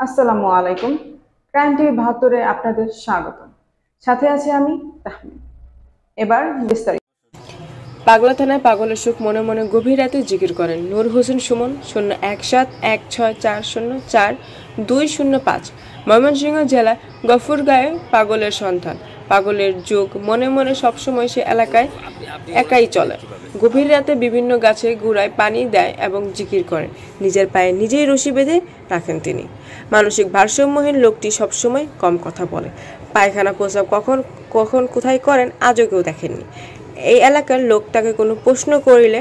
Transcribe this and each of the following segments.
আসসালামু আলাইকুম। Crime TV ৭২-এ আপনাদের স্বাগত। সাথে আছি আমি তাহমিদ। এবার বিস্তারিত। পাগলা থানায় পাগলের সুখ মনে মনে গভীর রাতে জিকির করেন নূর হোসেন সুমন। 01716404205। ময়মনসিংহ জেলা গফুরগাঁয়ে পাগলের সন্ধান। পাগলের যুগ মনে মনে সবসময় সে এলাকায় একাই চলে। গভীর রাতে বিভিন্ন গাছে গুড়ায় পানি দেয় এবং জিকির করেন। নিজের পায়ে নিজেই রশি বেঁধে রাখেন তিনি। মানসিক ভারসাম্যহীন লোকটি সবসময় কম কথা বলে। পায়খানা প্রস্রাব কখন কখন কোথায় করেন আজও কেউ দেখেননি। এই এলাকার লোক তাকে কোনো প্রশ্ন করিলে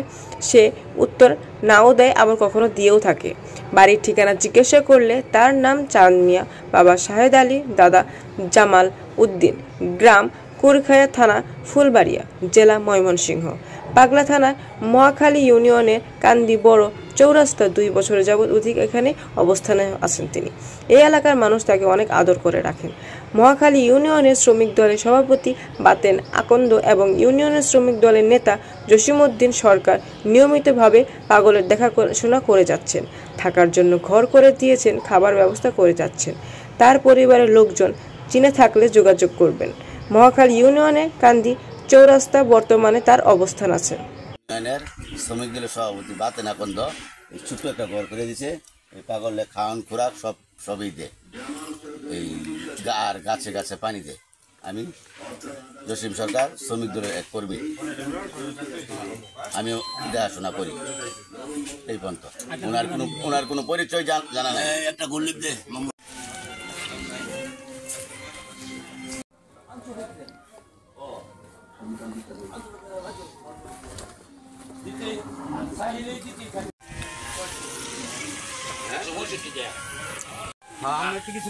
সে উত্তর নাও দেয়, আবার কখনো দিয়েও থাকে। বাড়ির ঠিকানা জিজ্ঞাসা করলে তার নাম চাঁদ মিয়া, বাবা শাহেদ আলী, দাদা জামাল উদ্দিন, গ্রাম কুরখায়া, থানা ফুলবাড়িয়া, জেলা ময়মনসিংহ। পাগলা থানার মহাখালী ইউনিয়নের কান্দি বড় চৌরাস্তা ২ বছরের যাবৎ অধিক এখানে অবস্থানে আছেন তিনি। এই এলাকার মানুষ তাকে অনেক আদর করে রাখেন। মহাখালী ইউনিয়নের শ্রমিক দলের সভাপতি বাতেন আকন্দ এবং ইউনিয়নের শ্রমিক দলের নেতা জসিমউদ্দিন সরকার নিয়মিতভাবে পাগলের দেখাশোনা করে যাচ্ছেন। থাকার জন্য ঘর করে দিয়েছেন, খাবার ব্যবস্থা করে যাচ্ছেন। তার পরিবারের লোকজন চিনে থাকলে যোগাযোগ করবেন। মহাখালী ইউনিয়নের কান্দি চৌরাস্তা বর্তমানে তার অবস্থান আছে। ইউনিয়নের শ্রমিক দলের সভাপতি বাতেন আকন্দ ছোট্ট একটা ঘর করে দিছে। এই পাগলে খাওয়ান খোরাক সবই দেয়, এই আর গাছে গাছে পানি দেয়। আমি জসিম সরকার শ্রমিক দলের এক কর্মী, আমিও দেখাশোনা করি এই পর্যন্ত। ওনার কোনো পরিচয় জানা নাই। একটা গল্লিপ দে কিছু